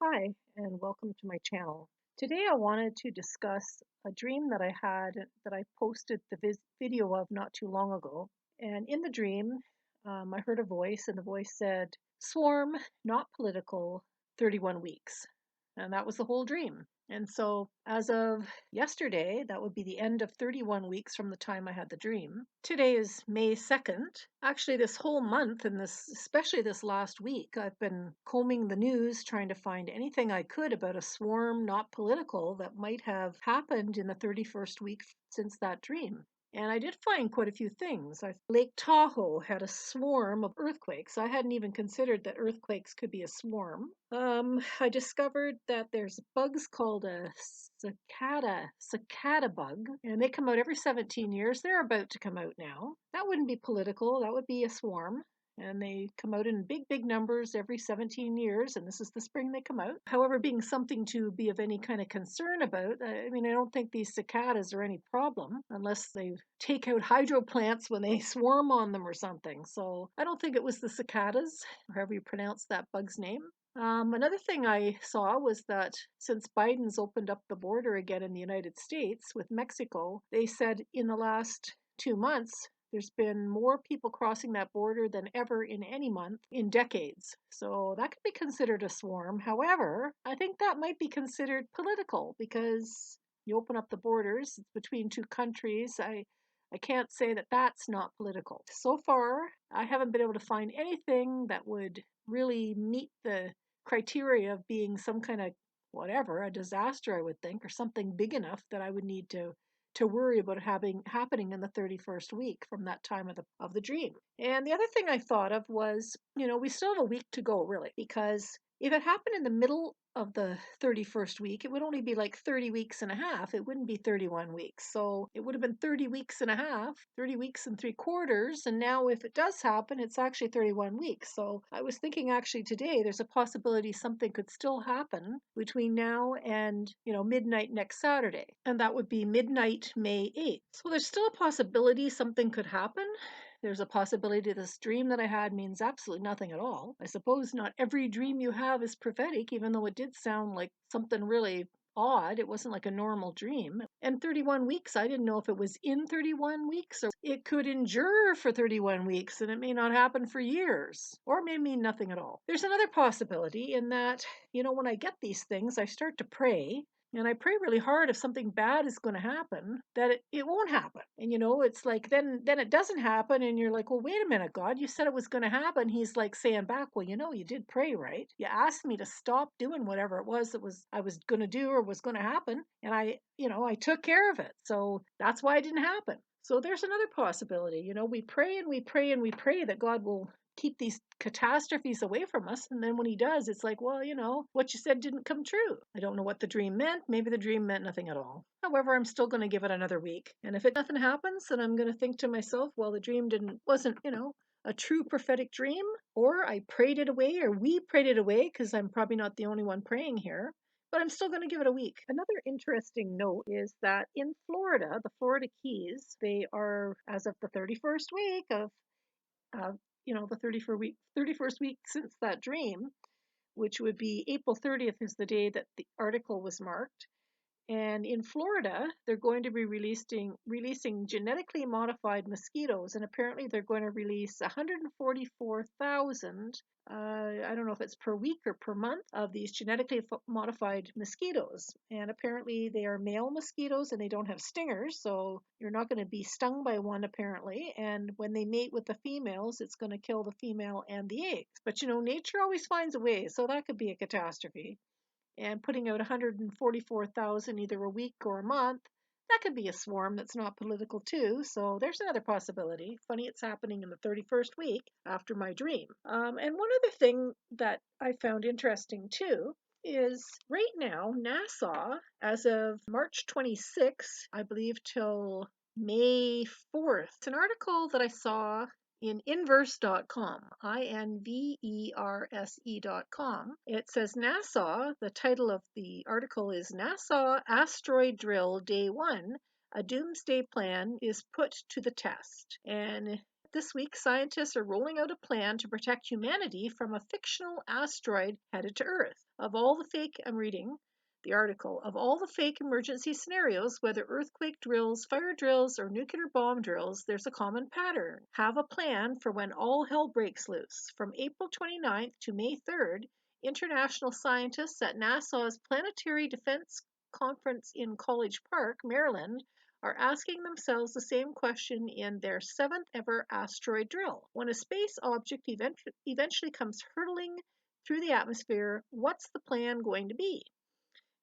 Hi, and welcome to my channel. Today I wanted to discuss a dream that I had that I posted the video of not too long ago. And in the dream, I heard a voice, and the voice said, Swarm, not political, 31 weeks. And that was the whole dream. And so, as of yesterday, that would be the end of 31 weeks from the time I had the dream. Today is May 2nd. Actually, this whole month and especially this last week, I've been combing the news trying to find anything I could about a swarm not political that might have happened in the 31st week since that dream. And I did find quite a few things. Lake Tahoe had a swarm of earthquakes. I hadn't even considered that earthquakes could be a swarm. I discovered that there's bugs called a cicada bug, and they come out every 17 years. They're about to come out now. That wouldn't be political. That would be a swarm. And they come out in big numbers every 17 years, and this is the spring they come out. However, being something to be of any kind of concern about, I don't think these cicadas are any problem unless they take out hydro plants when they swarm on them or something. So I don't think it was the cicadas, or however you pronounce that bug's name. Another thing I saw was that since Biden's opened up the border again in the United States with Mexico, they said in the last 2 months, there's been more people crossing that border than ever in any month in decades. So that could be considered a swarm. However, I think that might be considered political because you open up the borders between two countries. I can't say that that's not political. So far, I haven't been able to find anything that would really meet the criteria of being some kind of whatever, a disaster, I would think, or something big enough that I would need to worry about having happening in the 31st week from that time of the dream. And the other thing I thought of was, we still have a week to go really, because if it happened in the middle of the 31st week, it would only be like 30 weeks and a half. It wouldn't be 31 weeks. So it would have been 30 weeks and a half, 30 weeks and 3/4. And now if it does happen, it's actually 31 weeks. So I was thinking actually today, there's a possibility something could still happen between now and, midnight next Saturday. And that would be midnight, May 8th. So there's still a possibility something could happen. There's a possibility this dream that I had means absolutely nothing at all. I suppose not every dream you have is prophetic, even though it did sound like something really odd. It wasn't like a normal dream. And 31 weeks, I didn't know if it was in 31 weeks or it could endure for 31 weeks and it may not happen for years or it may mean nothing at all. There's another possibility in that, when I get these things, I start to pray. And I pray really hard if something bad is going to happen, that it won't happen. And it's like then it doesn't happen, and you're like, well, wait a minute, God, you said it was going to happen. He's like saying back, well, you did pray, right? You asked me to stop doing whatever it was that was I was going to do or was going to happen, and I took care of it. So that's why it didn't happen. So there's another possibility. We pray and we pray and we pray that God will keep these catastrophes away from us. And then when he does, it's like, well, what you said didn't come true. I don't know what the dream meant. Maybe the dream meant nothing at all. However, I'm still going to give it another week. And if nothing happens, then I'm going to think to myself, well, the dream wasn't, a true prophetic dream, or I prayed it away, or we prayed it away, because I'm probably not the only one praying here. But I'm still going to give it a week. Another interesting note is that in Florida, the Florida Keys, they are, as of the 31st week of the 31st week since that dream, which would be April 30th is the day that the article was marked. And in Florida, they're going to be releasing genetically modified mosquitoes, and apparently they're going to release 144,000. I don't know if it's per week or per month of these genetically modified mosquitoes. And apparently they are male mosquitoes and they don't have stingers, so you're not going to be stung by one apparently. And when they mate with the females, it's going to kill the female and the eggs. But nature always finds a way, so that could be a catastrophe. And putting out 144,000 either a week or a month, that could be a swarm that's not political too. So there's another possibility. Funny it's happening in the 31st week after my dream. And one other thing that I found interesting too is right now, NASA, as of March 26th, I believe till May 4th, it's an article that I saw in inverse.com, INVERSE.com. It says NASA, the title of the article is NASA Asteroid Drill Day 1, a doomsday plan is put to the test. And This week, scientists are rolling out a plan to protect humanity from a fictional asteroid headed to Earth. Of all the fake, I'm reading the article, of all the fake emergency scenarios, whether earthquake drills, fire drills, or nuclear bomb drills, there's a common pattern. Have a plan for when all hell breaks loose. From April 29th to May 3rd, international scientists at NASA's Planetary Defense Conference in College Park, Maryland, are asking themselves the same question in their seventh ever asteroid drill. When a space object eventually comes hurtling through the atmosphere, what's the plan going to be?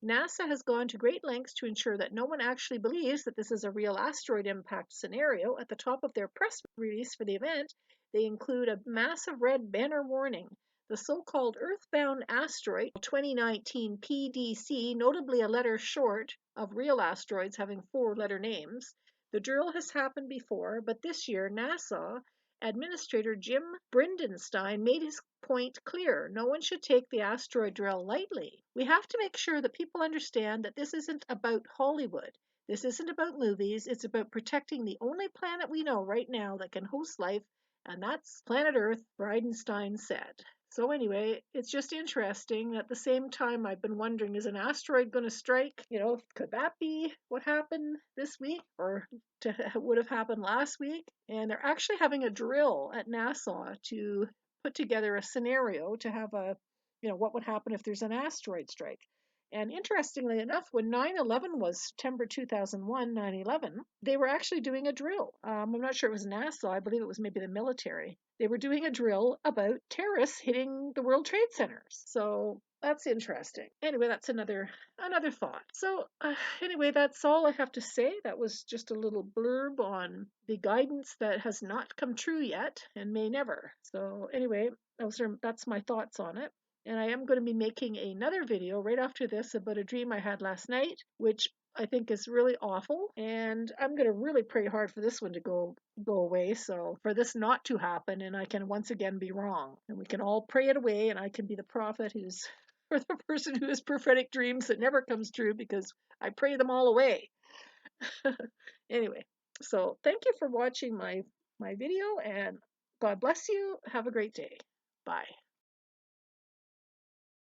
NASA has gone to great lengths to ensure that no one actually believes that this is a real asteroid impact scenario. At the top of their press release for the event, they include a massive red banner warning. The so-called Earthbound Asteroid 2019 PDC, notably a letter short of real asteroids having four-letter names. The drill has happened before, but this year NASA Administrator Jim Bridenstine made his point clear. No one should take the asteroid drill lightly. We have to make sure that people understand that this isn't about Hollywood. This isn't about movies. It's about protecting the only planet we know right now that can host life, and that's planet Earth, Bridenstine said. So anyway, it's just interesting. At the same time, I've been wondering, is an asteroid going to strike? Could that be what happened this week or would have happened last week? And they're actually having a drill at NASA to put together a scenario to have what would happen if there's an asteroid strike. And interestingly enough, when 9/11 was September 2001, 9/11, they were actually doing a drill. I'm not sure it was NASA. I believe it was maybe the military. They were doing a drill about terrorists hitting the World Trade Centers. So that's interesting. Anyway, that's another thought. So anyway, that's all I have to say. That was just a little blurb on the guidance that has not come true yet and may never. So anyway, that's my thoughts on it. And I am going to be making another video right after this about a dream I had last night, which I think is really awful. And I'm going to really pray hard for this one to go away. So for this not to happen, and I can once again be wrong. And we can all pray it away, and I can be the prophet who's or the person who has prophetic dreams that never comes true because I pray them all away. Anyway, so thank you for watching my video, and God bless you. Have a great day. Bye.